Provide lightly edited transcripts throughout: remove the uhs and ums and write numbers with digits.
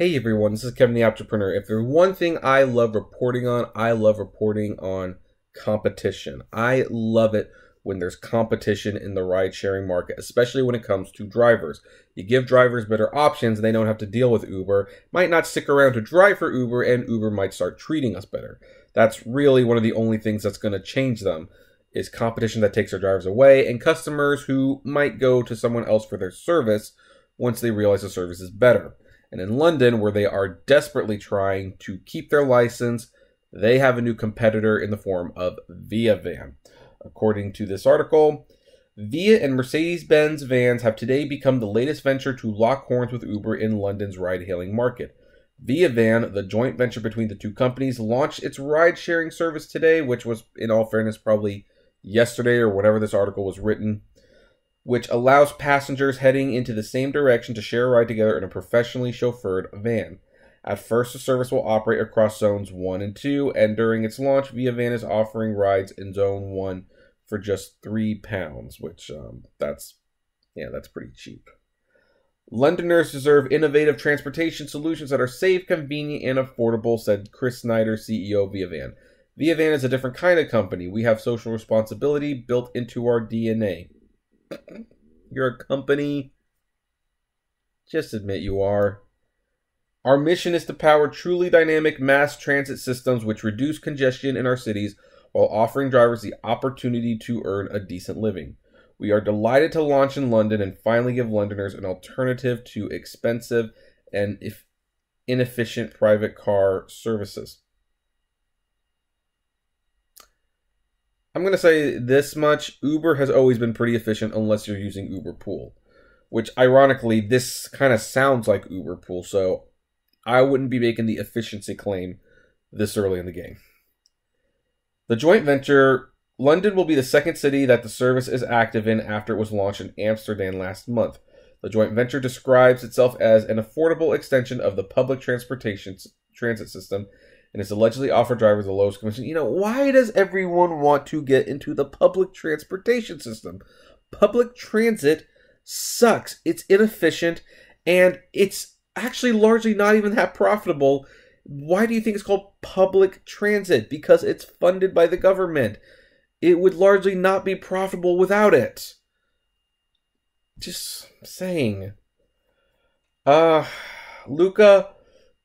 Hey everyone, this is Kevin the Entrepreneur. If there's one thing I love reporting on competition. I love it when there's competition in the ride-sharing market, especially when it comes to drivers. You give drivers better options and they don't have to deal with Uber, might not stick around to drive for Uber, and Uber might start treating us better. That's really one of the only things that's going to change them, is competition that takes their drivers away and customers who might go to someone else for their service once they realize the service is better. And in London, where they are desperately trying to keep their license, they have a new competitor in the form of ViaVan. According to this article, Via and Mercedes-Benz vans have today become the latest venture to lock horns with Uber in London's ride-hailing market. ViaVan, the joint venture between the two companies, launched its ride-sharing service today, which was, in all fairness, probably yesterday or whenever this article was written, which allows passengers heading into the same direction to share a ride together in a professionally chauffeured van. At first, the service will operate across zones 1 and 2, and during its launch, ViaVan is offering rides in zone 1 for just £3, which that's pretty cheap. Londoners deserve innovative transportation solutions that are safe, convenient, and affordable, said Chris Snyder, CEO of ViaVan. ViaVan is a different kind of company. We have social responsibility built into our DNA. You're a company. Just admit you are. Our mission is to power truly dynamic mass transit systems which reduce congestion in our cities while offering drivers the opportunity to earn a decent living. We are delighted to launch in London and finally give Londoners an alternative to expensive and inefficient private car services. I'm going to say this much. Uber has always been pretty efficient unless you're using Uber Pool, which ironically, this kind of sounds like Uber Pool, so I wouldn't be making the efficiency claim this early in the game. The joint venture, London will be the second city that the service is active in after it was launched in Amsterdam last month. The joint venture describes itself as an affordable extension of the public transit system and is allegedly offered drivers the lowest commission. You know, why does everyone want to get into the public transportation system? Public transit sucks. It's inefficient, and it's actually largely not even that profitable. Why do you think it's called public transit? Because it's funded by the government. It would largely not be profitable without it. Just saying. Luca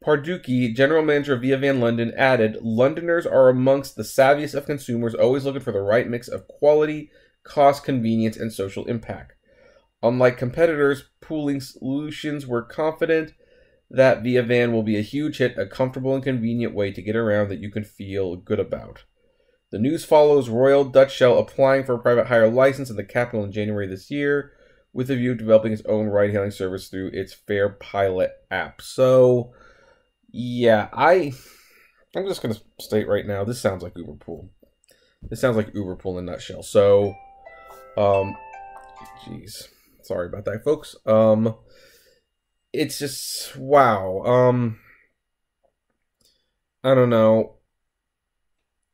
Parducci, general manager of ViaVan London, added, Londoners are amongst the savviest of consumers, always looking for the right mix of quality, cost, convenience, and social impact. Unlike competitors' pooling solutions, we're confident that ViaVan will be a huge hit, a comfortable and convenient way to get around that you can feel good about. The news follows Royal Dutch Shell applying for a private hire license in the capital in January this year, with a view of developing its own ride-hailing service through its Fair Pilot app. So, yeah, I'm just going to state right now, this sounds like Uber Pool. This sounds like Uber Pool in a nutshell. So, geez, sorry about that, folks. It's just, wow. I don't know.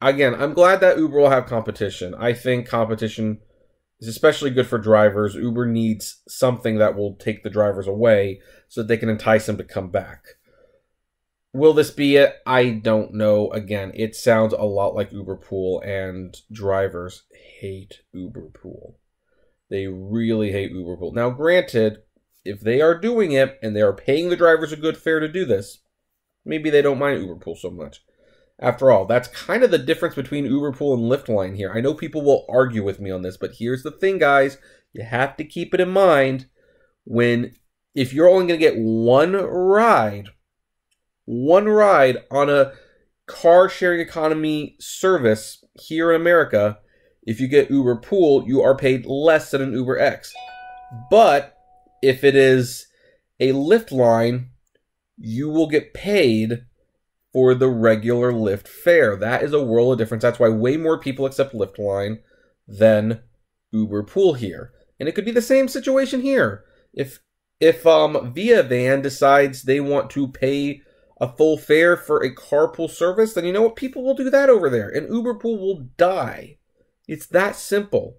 Again, I'm glad that Uber will have competition. I think competition is especially good for drivers. Uber needs something that will take the drivers away so that they can entice them to come back. Will this be it? I don't know. Again, it sounds a lot like Uber Pool, and drivers hate Uber Pool. They really hate Uber Pool. Now, granted, if they are doing it and they are paying the drivers a good fare to do this, maybe they don't mind Uber Pool so much. After all, that's kind of the difference between Uber Pool and Lyft Line here. I know people will argue with me on this, but here's the thing, guys. You have to keep it in mind if you're only going to get one ride on a car sharing economy service here in America, if you get Uber Pool, you are paid less than an Uber X. But if it is a Lyft line, you will get paid for the regular Lyft fare. That is a world of difference. That's why way more people accept Lyft line than Uber Pool here. And it could be the same situation here. If ViaVan decides they want to pay a full fare for a carpool service, then you know what? People will do that over there, and Uber Pool will die. It's that simple.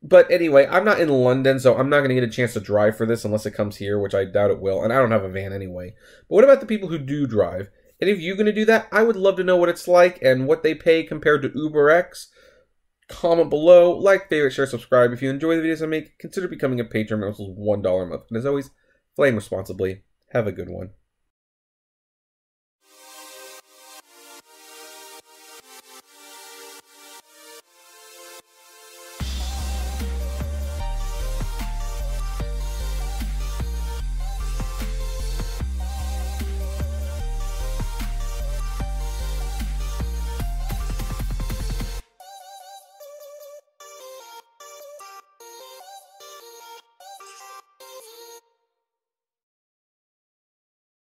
But anyway, I'm not in London, so I'm not going to get a chance to drive for this unless it comes here, which I doubt it will. And I don't have a van anyway. But what about the people who do drive? Any of you going to do that? I would love to know what it's like and what they pay compared to UberX. Comment below, like, favorite, share, subscribe. If you enjoy the videos I make, consider becoming a patron. It's $1 a month. And as always, flame responsibly. Have a good one.